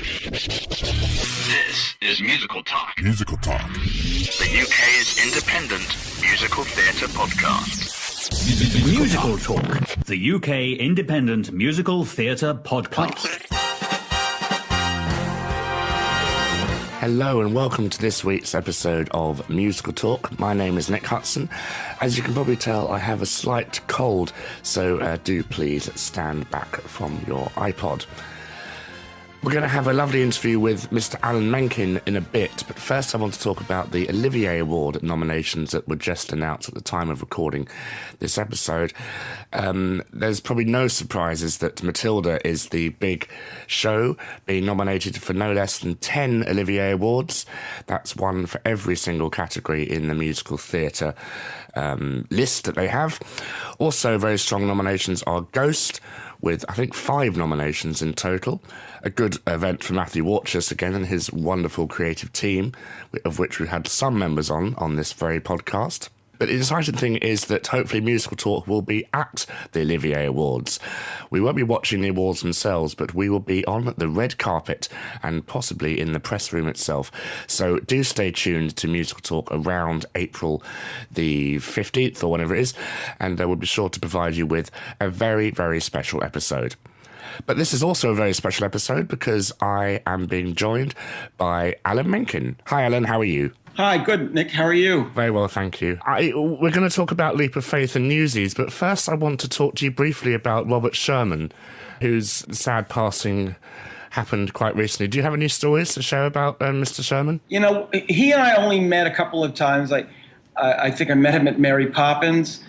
This is Musical Talk. Musical Talk. The UK's independent musical theatre podcast. Musical Talk. The UK independent musical theatre podcast. Hello and welcome to this week's episode of Musical Talk. My name is Nick Hutson. As you can probably tell, I have a slight cold, so do please stand back from your iPod. We're going to have a lovely interview with Mr. Alan Menken in a bit, but first I want to talk about the Olivier Award nominations that were just announced at the time of recording this episode. There's probably no surprises that Matilda is the big show, being nominated for no less than 10 Olivier Awards. That's one for every single category in the musical theatre list that they have. Also, very strong nominations are Ghost, with, I think, 5 nominations in total. A good event for Matthew Warchus again and his wonderful creative team, of which we had some members on this very podcast. But the exciting thing is that hopefully Musical Talk will be at the Olivier Awards. We won't be watching the awards themselves, but we will be on the red carpet and possibly in the press room itself. So do stay tuned to Musical Talk around April the 15th or whenever it is, and we'll be sure to provide you with a very, very special episode. But this is also a very special episode because I am being joined by Alan Menken. Hi, Alan, how are you? Hi, good, Nick. How are you? Very well, thank you. We're going to talk about Leap of Faith and Newsies, but first I want to talk to you briefly about Robert Sherman, whose sad passing happened quite recently. Do you have any stories to share about Mr. Sherman? You know, he and I only met a couple of times. I think I met him at Mary Poppins.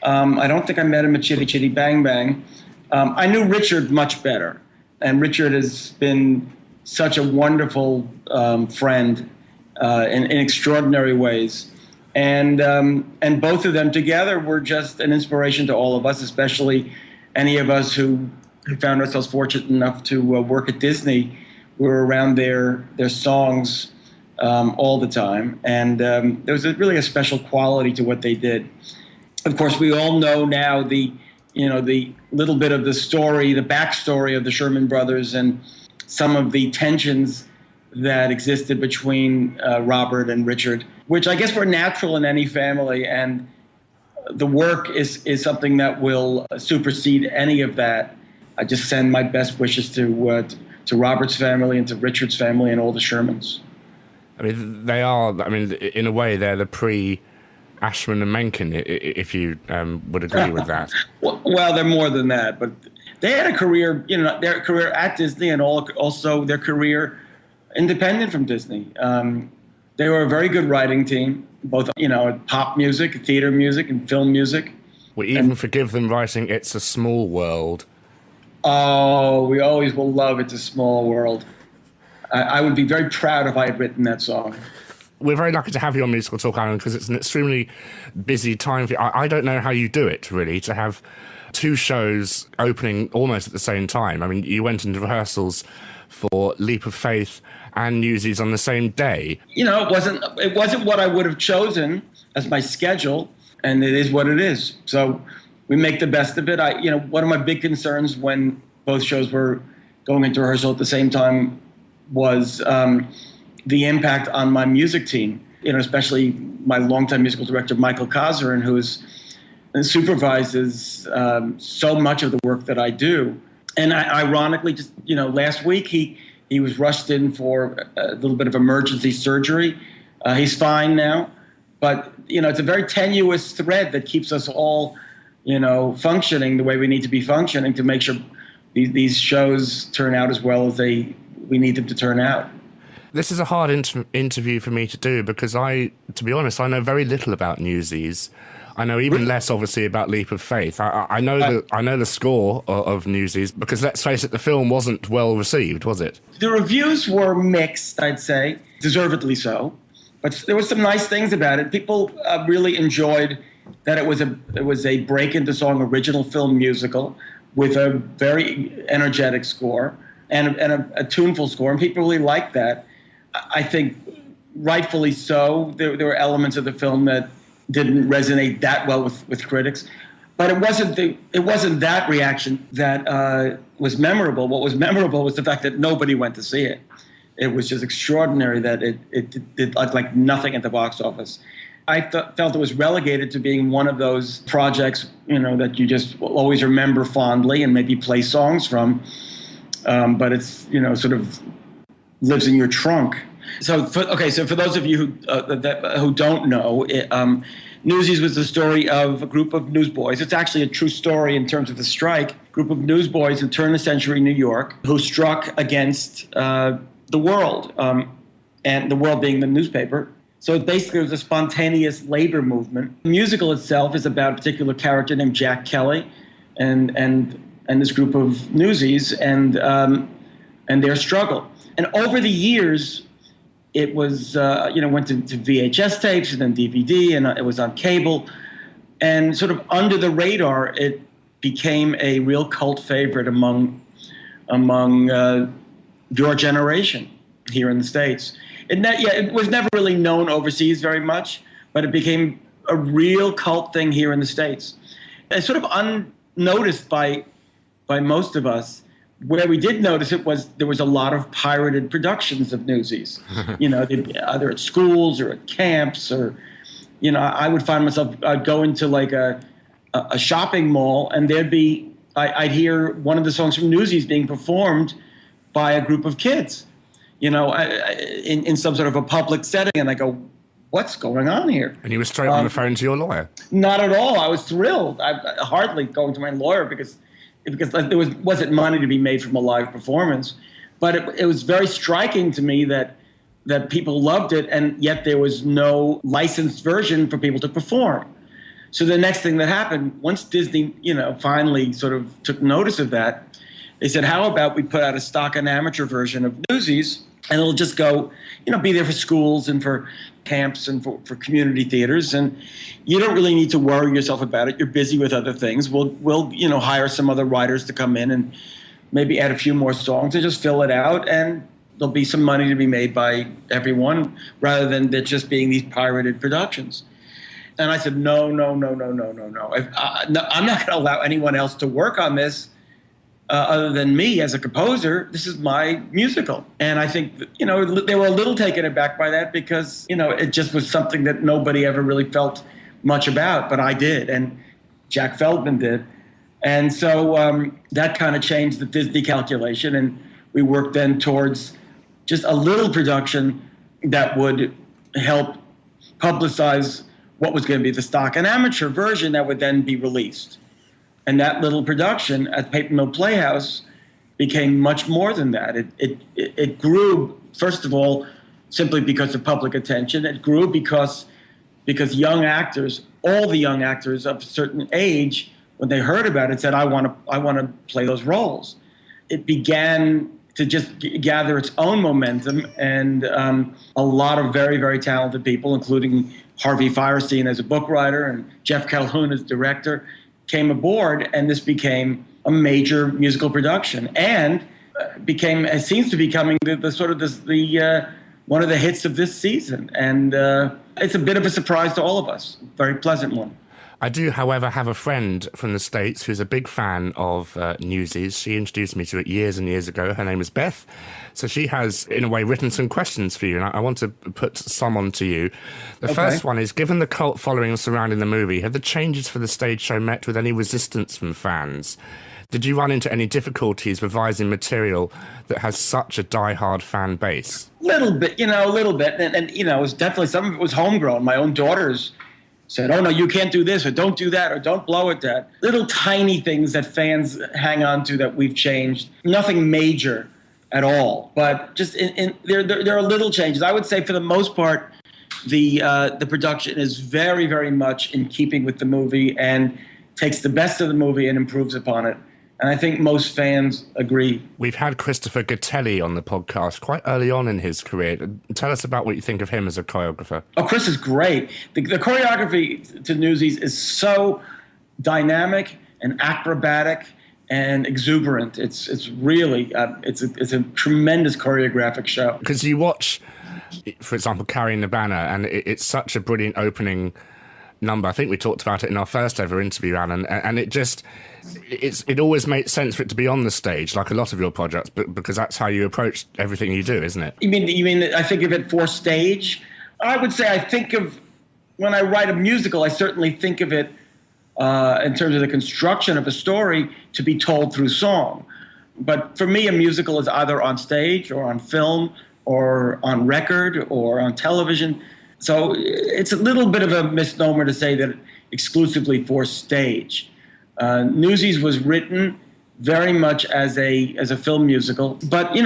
I don't think I met him at Chitty Chitty Bang Bang. I knew Richard much better, and Richard has been such a wonderful friend in extraordinary ways. And both of them together were just an inspiration to all of us, especially any of us who found ourselves fortunate enough to work at Disney. We were around their songs all the time. And there was really a special quality to what they did. Of course, we all know now the little bit of the story, the backstory of the Sherman brothers and some of the tensions that existed between Robert and Richard, which I guess were natural in any family. And the work is something that will supersede any of that. I just send my best wishes to Robert's family and to Richard's family and all the Shermans. I mean, they are, in a way, they're the pre-Ashman and Menken, if you would agree with that. Well, they're more than that, but they had a career, their career at Disney and also their career independent from Disney. They were a very good writing team, both, pop music, theater music, and film music. We even forgive them writing It's a Small World. Oh, we always will love It's a Small World. I would be very proud if I had written that song. We're very lucky to have you on Musical Talk, Alan, because it's an extremely busy time for you. I don't know how you do it, really, to have 2 shows opening almost at the same time. I mean, you went into rehearsals for Leap of Faith and Newsies on the same day. It wasn't what I would have chosen as my schedule, and it is what it is. So we make the best of it. One of my big concerns when both shows were going into rehearsal at the same time was the impact on my music team, especially my longtime musical director, Michael Kozerin, who supervises so much of the work that I do. And ironically, just, last week he was rushed in for a little bit of emergency surgery. He's fine now. But, it's a very tenuous thread that keeps us all, functioning the way we need to be functioning to make sure these shows turn out as well as we need them to turn out. This is a hard interview for me to do because to be honest, I know very little about Newsies. I know even less, obviously, about Leap of Faith. I know the score of Newsies because, let's face it, the film wasn't well received, was it? The reviews were mixed, I'd say, deservedly so. But there were some nice things about it. People really enjoyed that it was a break into song original film musical with a very energetic score and a tuneful score, and people really liked that. I think rightfully so. There were elements of the film that didn't resonate that well with critics. But it wasn't that reaction that was memorable. What was memorable was the fact that nobody went to see it. It was just extraordinary that it did like nothing at the box office. I felt it was relegated to being one of those projects, that you just will always remember fondly and maybe play songs from. But it's, sort of lives in your trunk. So for those of you who don't know, Newsies was the story of a group of newsboys. It's actually a true story in terms of the strike. Group of newsboys in turn-of-the-century New York who struck against the world, and the world being the newspaper. So basically it was a spontaneous labor movement. The musical itself is about a particular character named Jack Kelly and this group of newsies and their struggle. And over the years, it was, went to VHS tapes and then DVD, and it was on cable. And sort of under the radar, it became a real cult favorite among your generation here in the States. It was never really known overseas very much, but it became a real cult thing here in the States. It's sort of unnoticed by most of us. Where we did notice it was there was a lot of pirated productions of Newsies, either at schools or at camps or, I would find myself, I'd go into like a shopping mall and I'd hear one of the songs from Newsies being performed by a group of kids, in some sort of a public setting. And I go, what's going on here? And you were straight on the phone to your lawyer? Not at all. I was thrilled. I hardly going to my lawyer because there wasn't money to be made from a live performance. But it was very striking to me that people loved it, and yet there was no licensed version for people to perform. So the next thing that happened, once Disney, finally sort of took notice of that, they said, how about we put out a stock and amateur version of Newsies, and it'll just go, be there for schools and for camps and for community theaters, and you don't really need to worry yourself about it. You're busy with other things. We'll hire some other writers to come in and maybe add a few more songs and just fill it out, and there'll be some money to be made by everyone rather than it just being these pirated productions. And I said, no. I'm not going to allow anyone else to work on this other than me as a composer. This is my musical. And I think, they were a little taken aback by that because, it just was something that nobody ever really felt much about, but I did, and Jack Feldman did. And so that kind of changed the Disney calculation, and we worked then towards just a little production that would help publicize what was going to be the stock and amateur version that would then be released. And that little production at Paper Mill Playhouse became much more than that. It grew, first of all, simply because of public attention. It grew because young actors, all the young actors of a certain age, when they heard about it, said, I want to play those roles. It began to just gather its own momentum, and a lot of very, very talented people, including Harvey Fierstein as a book writer and Jeff Calhoun as director, came aboard, and this became a major musical production, and it seems to be becoming the one of the hits of this season. And it's a bit of a surprise to all of us, a very pleasant one. I do, however, have a friend from the States who's a big fan of Newsies. She introduced me to it years and years ago. Her name is Beth. So she has, in a way, written some questions for you, and I want to put some on to you. The first one is, given the cult following surrounding the movie, have the changes for the stage show met with any resistance from fans? Did you run into any difficulties revising material that has such a die-hard fan base? A little bit. And it was definitely, some of it was homegrown. My own daughters said, oh, no, you can't do this, or don't do that, or don't blow at that. Little tiny things that fans hang on to that we've changed. Nothing major at all, but just there are little changes. I would say for the most part, the production is very, very much in keeping with the movie and takes the best of the movie and improves upon it. And I think most fans agree. We've had Christopher Gattelli on the podcast quite early on in his career. Tell us about what you think of him as a choreographer. Oh, Chris is great. The choreography to Newsies is so dynamic and acrobatic and exuberant. It's really it's a tremendous choreographic show. Because you watch, for example, Carrying the Banner, and it's such a brilliant opening number. I think we talked about it in our first ever interview, Alan, and it always makes sense for it to be on the stage, like a lot of your projects, but because that's how you approach everything you do, isn't it? You mean I think of it for stage? I would say I think of, when I write a musical, I certainly think of it in terms of the construction of a story to be told through song. But for me, a musical is either on stage or on film or on record or on television. So it's a little bit of a misnomer to say that exclusively for stage. Newsies was written very much as a film musical, but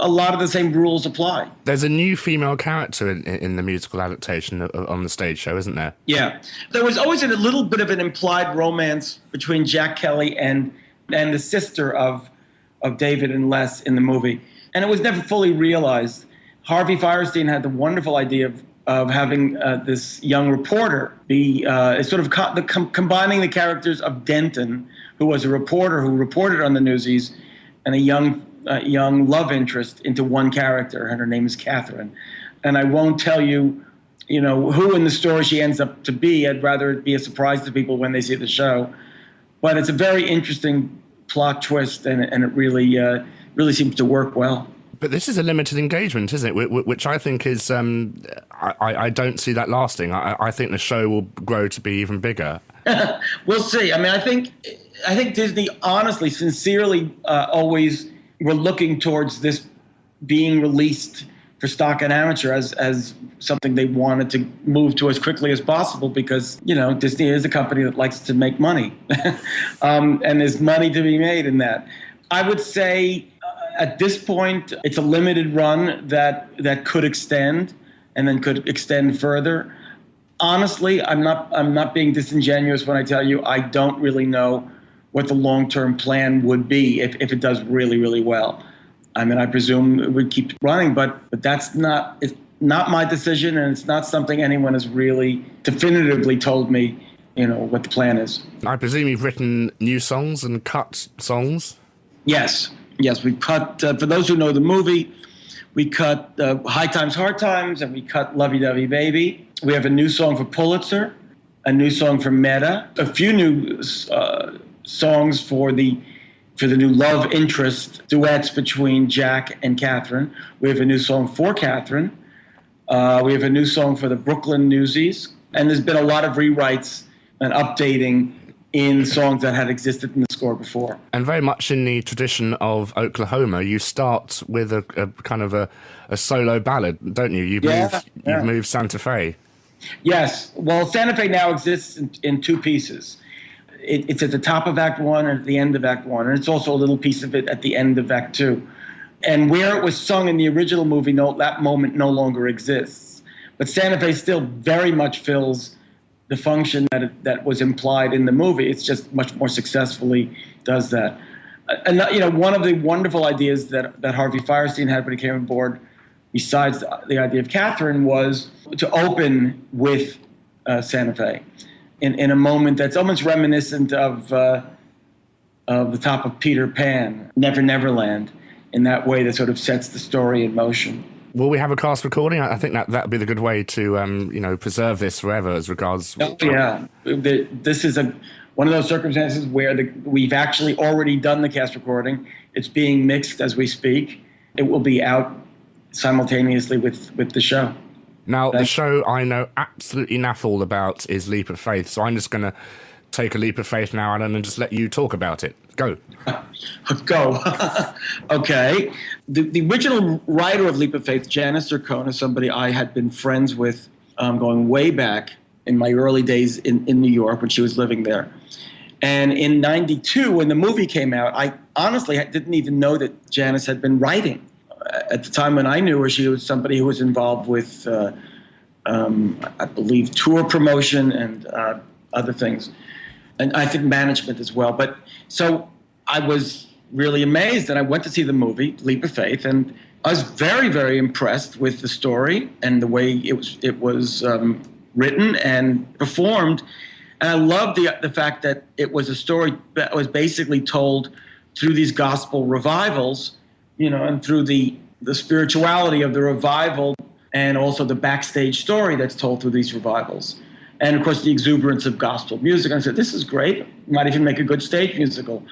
a lot of the same rules apply. There's a new female character in the musical adaptation on the stage show, isn't there? Yeah, there was always a little bit of an implied romance between Jack Kelly and the sister of David and Les in the movie, and it was never fully realized. Harvey Fierstein had the wonderful idea of having this young reporter be sort of combining the characters of Denton, who was a reporter who reported on the Newsies, and a young love interest into one character, and her name is Catherine. And I won't tell you, who in the story she ends up to be. I'd rather it be a surprise to people when they see the show. But it's a very interesting plot twist, and it really seems to work well. But this is a limited engagement, isn't it? Which I think is, I don't see that lasting. I think the show will grow to be even bigger. We'll see. I mean, I think Disney honestly, sincerely, always were looking towards this being released for stock and amateur as something they wanted to move to as quickly as possible, because, Disney is a company that likes to make money. And there's money to be made in that. I would say at this point, it's a limited run that could extend and then could extend further. Honestly, I'm not being disingenuous when I tell you I don't really know what the long-term plan would be if it does really, really well. I mean, I presume it would keep running, but it's not my decision, and it's not something anyone has really definitively told me, what the plan is. I presume you've written new songs and cut songs? Yes, we've cut, for those who know the movie, we cut High Times, Hard Times, and we cut Lovey Dovey Baby. We have a new song for Pulitzer, a new song for Meta, a few new songs for the new love interest duets between Jack and Catherine. We have a new song for Catherine. We have a new song for the Brooklyn Newsies. And there's been a lot of rewrites and updating in songs that had existed in the score before. And very much in the tradition of Oklahoma, you start with a kind of a solo ballad, don't you? You've moved Santa Fe. Yes. Well, Santa Fe now exists in two pieces. It's at the top of Act 1 and at the end of Act 1, and it's also a little piece of it at the end of Act 2. And where it was sung in the original movie, that moment no longer exists. But Santa Fe still very much fills the function that was implied in the movie. It's just much more successfully does that. And one of the wonderful ideas that Harvey Fierstein had when he came aboard, besides the idea of Catherine, was to open with Santa Fe in a moment that's almost reminiscent of the top of Peter Pan, Never Neverland, in that way that sort of sets the story in motion. Will we have a cast recording? I think that would be the good way to, preserve this forever as regards... Oh, yeah. This is one of those circumstances where we've actually already done the cast recording. It's being mixed as we speak. It will be out simultaneously with the show. Now, the show I know absolutely naff all about is Leap of Faith, so I'm just going to take a leap of faith now, Alan, and just let you talk about it. Go. Go. Okay. The original writer of Leap of Faith, Janice Zircone, is somebody I had been friends with going way back in my early days in New York when she was living there. And in '92, when the movie came out, I honestly didn't even know that Janice had been writing. At the time when I knew her, she was somebody who was involved with, I believe, tour promotion and other things. And I think management as well. But so I was really amazed, and I went to see the movie, Leap of Faith, and I was very, very impressed with the story and the way it was written and performed. And I loved the fact that it was a story that was basically told through these gospel revivals, and through the spirituality of the revival and also the backstage story that's told through these revivals. and of course the exuberance of gospel music. And I said, this is great. Might even make a good stage musical.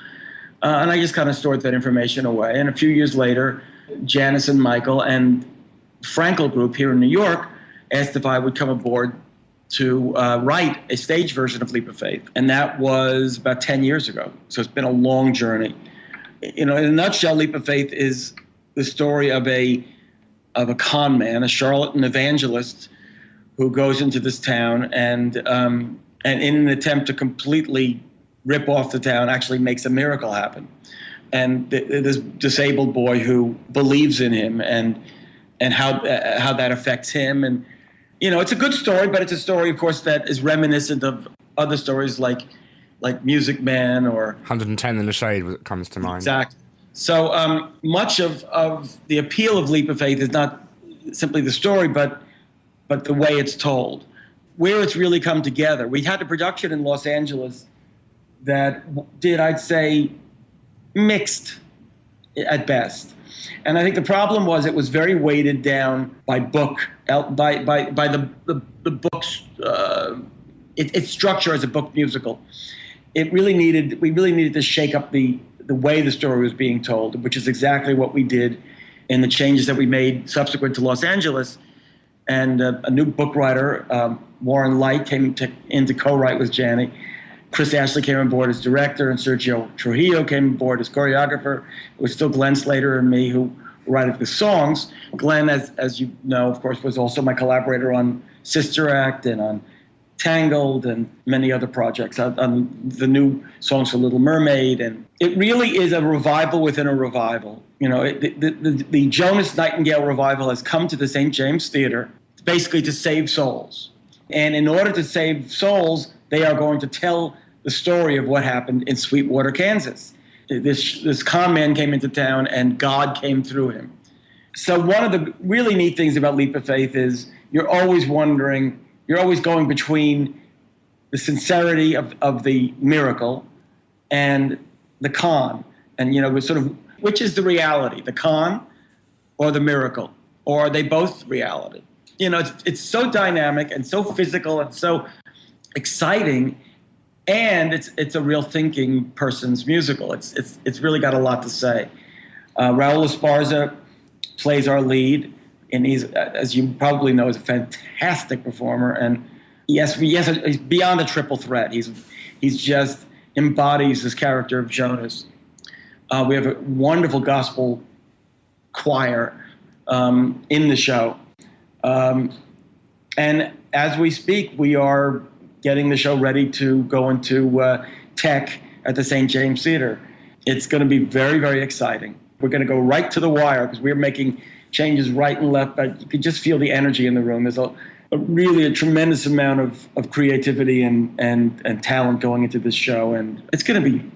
And I just kind of stored that information away. And a few years later, Janice and Michael and Frankel Group here in New York asked if I would come aboard to write a stage version of Leap of Faith. And that was about 10 years ago. So it's been a long journey. In a nutshell, Leap of Faith is the story of a con man, a charlatan evangelist who goes into this town and in an attempt to completely rip off the town, actually makes a miracle happen. And this disabled boy who believes in him and how that affects him. And, it's a good story, but it's a story, of course, that is reminiscent of other stories like Music Man or 110 in the Shade comes to mind. Exactly. So much of the appeal of Leap of Faith is not simply the story, but the way it's told, where it's really come together. We had a production in Los Angeles that did, I'd say, mixed at best. And I think the problem was it was very weighted down by the book's its structure as a book musical. We really needed to shake up the way the story was being told, which is exactly what we did in the changes that we made subsequent to Los Angeles. And a new book writer, Warren Light, came in to co-write with Janny. Chris Ashley came on board as director, and Sergio Trujillo came on board as choreographer. It was still Glenn Slater and me who wrote the songs. Glenn, as you know, of course, was also my collaborator on Sister Act and on Tangled and many other projects, on the new songs for Little Mermaid. And it really is a revival within a revival. The Jonas Nightingale revival has come to the St. James Theater basically to save souls. And in order to save souls, they are going to tell the story of what happened in Sweetwater, Kansas. This con man came into town and God came through him. So one of the really neat things about Leap of Faith is you're always going between the sincerity of the miracle and the con. And, which is the reality, the con or the miracle? Or are they both reality? It's so dynamic and so physical and so exciting, and it's a real thinking person's musical. It's really got a lot to say. Raul Esparza plays our lead, and he's, as you probably know, is a fantastic performer. And yes, he's beyond a triple threat. He's just embodies this character of Jonas. We have a wonderful gospel choir in the show, and as we speak, we are getting the show ready to go into tech at the St. James Theater. It's going to be very, very exciting. We're going to go right to the wire because we're making changes right and left, but you can just feel the energy in the room. There's really a tremendous amount of creativity and talent going into this show, and it's going to be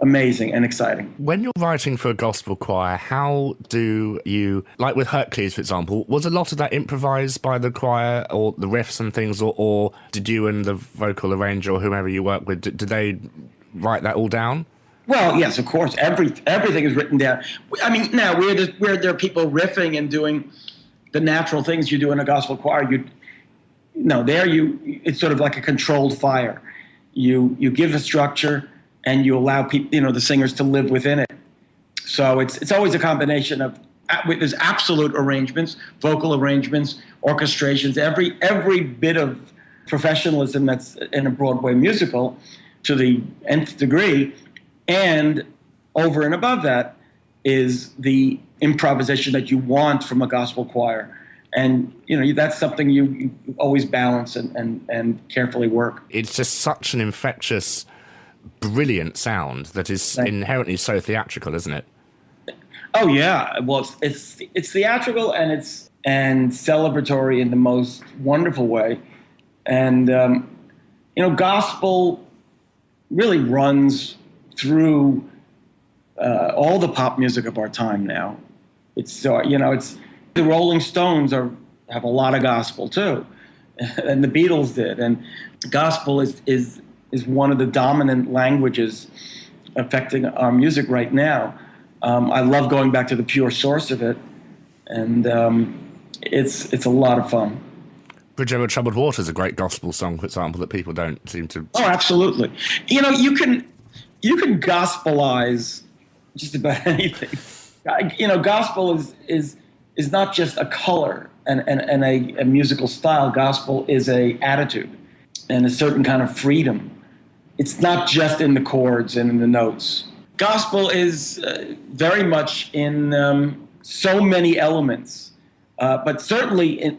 amazing and exciting. When you're writing for a gospel choir, how do you, like with Hercules, for example, was a lot of that improvised by the choir or the riffs and things, or did you and the vocal arranger or whomever you work with, did they write that all down? Well, yes, of course. Everything is written down. I mean, now where there are people riffing and doing the natural things you do in a gospel choir, it's sort of like a controlled fire. You give a structure, and you allow people, the singers to live within it. So it's always a combination of there's absolute arrangements, vocal arrangements, orchestrations, every bit of professionalism that's in a Broadway musical to the nth degree, and over and above that is the improvisation that you want from a gospel choir. And that's something you always balance and carefully work. It's just such an infectious, brilliant sound that is inherently so theatrical, isn't it? Oh yeah, well it's theatrical and celebratory in the most wonderful way, and gospel really runs through all the pop music of our time now. It's the Rolling Stones have a lot of gospel too, and the Beatles did, and gospel is one of the dominant languages affecting our music right now. I love going back to the pure source of it, and it's a lot of fun. Bridge Over Troubled Water is a great gospel song, for example, that people don't seem to... Oh, absolutely. You can gospelize just about anything. Gospel is not just a color and a musical style. Gospel is a attitude and a certain kind of freedom. It's not just in the chords and in the notes. Gospel is very much in so many elements, but certainly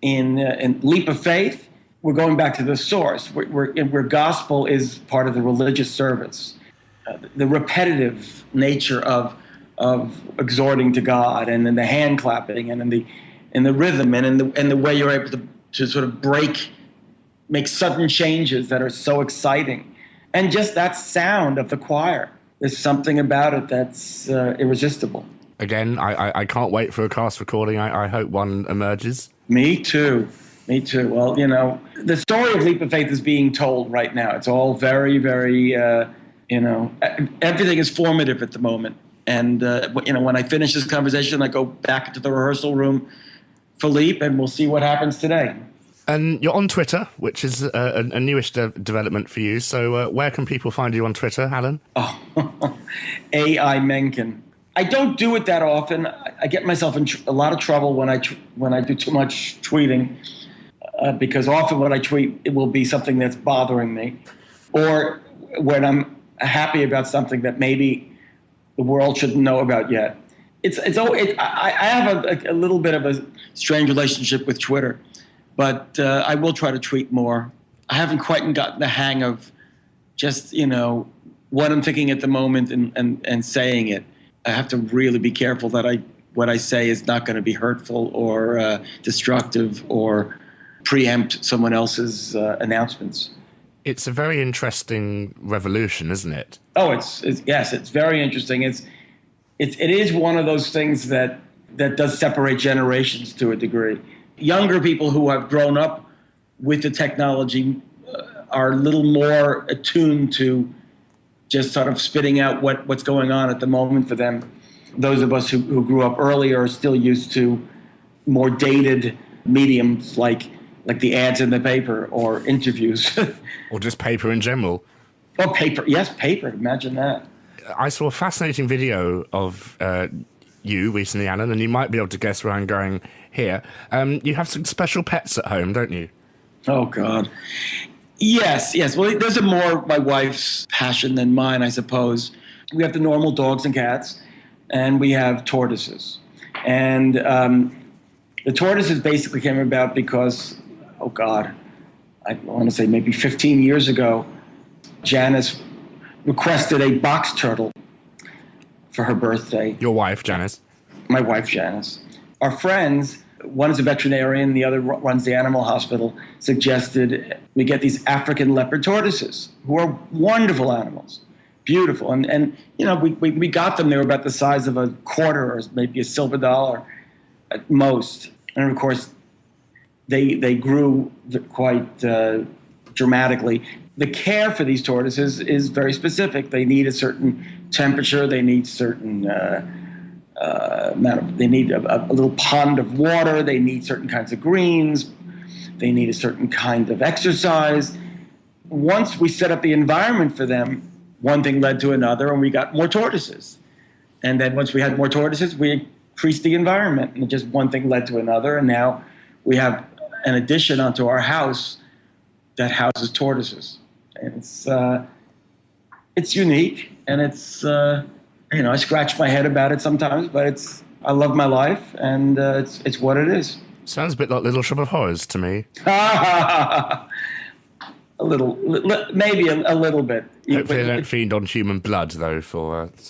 in Leap of Faith, we're going back to the source, where gospel is part of the religious service, the repetitive nature of exhorting to God, and in the hand clapping, and in the rhythm, and in the way you're able to sort of make sudden changes that are so exciting, and just that sound of the choir. There's something about it that's irresistible. Again, I can't wait for a cast recording. I hope one emerges. Me too. Well, the story of Leap of Faith is being told right now. It's all very, very, everything is formative at the moment. And, when I finish this conversation, I go back into the rehearsal room for Leap, and we'll see what happens today. And you're on Twitter, which is a newish development for you. So where can people find you on Twitter, Alan? Oh, AI Menken. I don't do it that often. I get myself in a lot of trouble when I do too much tweeting, because often when I tweet, it will be something that's bothering me, or when I'm happy about something that maybe the world shouldn't know about yet. I have a little bit of a strange relationship with Twitter, but I will try to tweet more. I haven't quite gotten the hang of just what I'm thinking at the moment and saying it. I have to really be careful that what I say is not going to be hurtful or destructive or preempt someone else's announcements. It's a very interesting revolution, isn't it? Oh, yes, it's very interesting. It is one of those things that does separate generations to a degree. Younger people who have grown up with the technology are a little more attuned to just sort of spitting out what's going on at the moment for them. Those of us who grew up earlier are still used to more dated mediums like the ads in the paper or interviews. Or just paper in general. Oh, paper. Yes, paper. Imagine that. I saw a fascinating video of you recently, Alan, and you might be able to guess where I'm going here. You have some special pets at home, don't you? Oh, God. Yes. Well, those are more my wife's passion than mine, I suppose. We have the normal dogs and cats, and we have tortoises. And the tortoises basically came about because, oh, God, I want to say maybe 15 years ago, Janice requested a box turtle for her birthday. Your wife, Janice? My wife, Janice. Our friends, one is a veterinarian, the other runs the animal hospital, suggested we get these African leopard tortoises, who are wonderful animals, beautiful. And we got them. They were about the size of a quarter or maybe a silver dollar at most. And, of course, they grew quite dramatically. The care for these tortoises is very specific. They need a certain temperature. They need certain they need a little pond of water. They need certain kinds of greens. They need a certain kind of exercise. Once we set up the environment for them, one thing led to another, and we got more tortoises. And then once we had more tortoises, we increased the environment, and just one thing led to another, and now we have an addition onto our house that houses tortoises. And it's unique, and it's I scratch my head about it sometimes, but I love my life, and it's what it is. Sounds a bit like Little Shop of Horrors to me. A little, maybe a little bit. Hopefully they don't feed on human blood, though.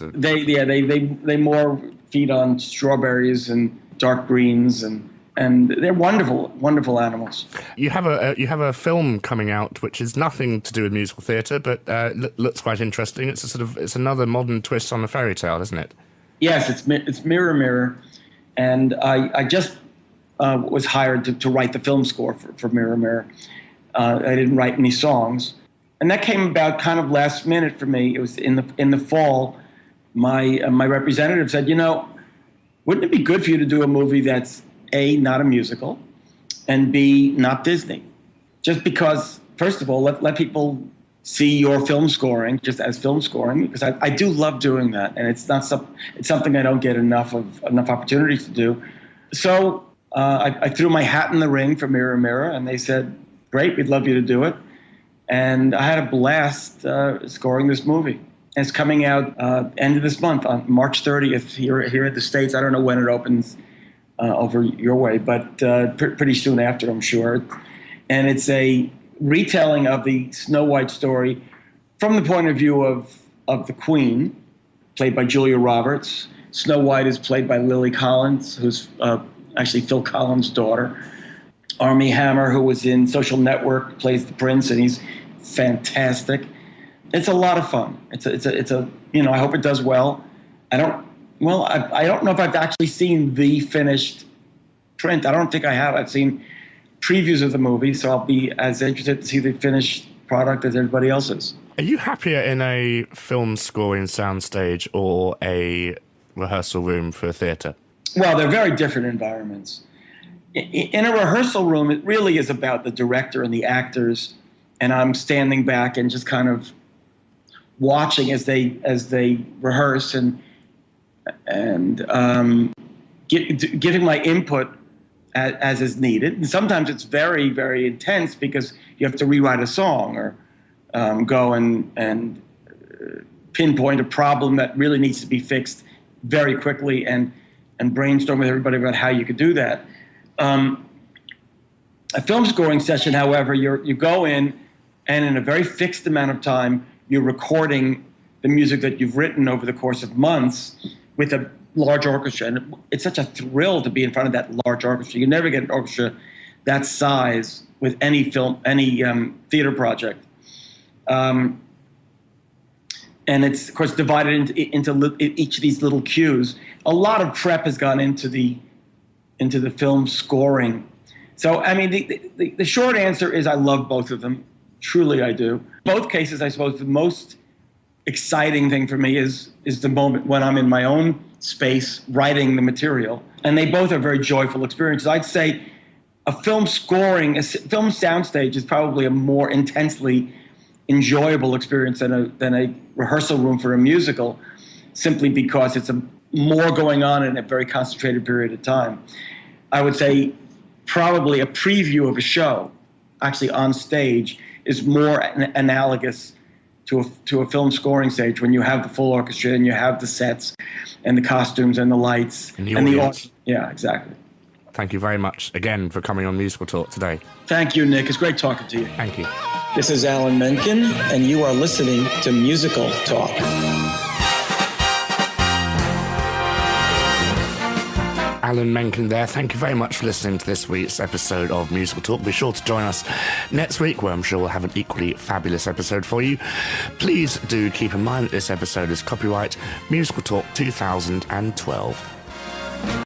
They more feed on strawberries and dark greens, and they're wonderful, wonderful animals. You have a film coming out which is nothing to do with musical theatre, but looks quite interesting. It's another modern twist on a fairy tale, isn't it? Yes, it's Mirror Mirror, and I just was hired to write the film score for Mirror Mirror. I didn't write any songs, and that came about kind of last minute for me. It was in the fall. My representative said, wouldn't it be good for you to do a movie that's A, not a musical, and B, not Disney. Just because, first of all, let people see your film scoring just as film scoring, because I do love doing that, and it's something I don't get enough opportunities to do. So I threw my hat in the ring for Mirror Mirror, and they said, great, we'd love you to do it. And I had a blast scoring this movie. And it's coming out end of this month, on March 30th here in the States. I don't know when it opens over your way, but pretty soon after, I'm sure. And it's a retelling of the Snow White story from the point of view of the Queen, played by Julia Roberts. Snow White is played by Lily Collins, who's actually Phil Collins' daughter. Armie Hammer, who was in Social Network, plays the prince, and he's fantastic. It's a lot of fun. It's a I hope it does well. I don't know if I've actually seen the finished print. I don't think I have. I've seen previews of the movie, so I'll be as interested to see the finished product as everybody else is. Are you happier in a film scoring soundstage or a rehearsal room for theatre? Well, they're very different environments. In a rehearsal room, it really is about the director and the actors, and I'm standing back and just kind of watching as they rehearse and giving my input as is needed. And sometimes it's very, very intense because you have to rewrite a song or go and pinpoint a problem that really needs to be fixed very quickly and brainstorm with everybody about how you could do that. A film scoring session, however, you go in, and in a very fixed amount of time, you're recording the music that you've written over the course of months with a large orchestra. And it's such a thrill to be in front of that large orchestra. You never get an orchestra that size with any theater project. And it's, of course, divided into each of these little cues. A lot of prep has gone into the film scoring. So, I mean, the short answer is I love both of them. Truly, I do. Both cases, I suppose, the most exciting thing for me is the moment when I'm in my own space writing the material. And they both are very joyful experiences. I'd say a film soundstage is probably a more intensely enjoyable experience than a rehearsal room for a musical, simply because it's more going on in a very concentrated period of time. I would say probably a preview of a show, actually on stage, is more analogous to a film scoring stage, when you have the full orchestra and you have the sets and the costumes and the lights and the audience. Yeah, exactly. Thank you very much again for coming on Musical Talk today. Thank you, Nick. It's great talking to you. Thank you. This is Alan Menken, and you are listening to Musical Talk. Alan Menken there. Thank you very much for listening to this week's episode of Musical Talk. Be sure to join us next week, where I'm sure we'll have an equally fabulous episode for you. Please do keep in mind that this episode is copyright Musical Talk 2012.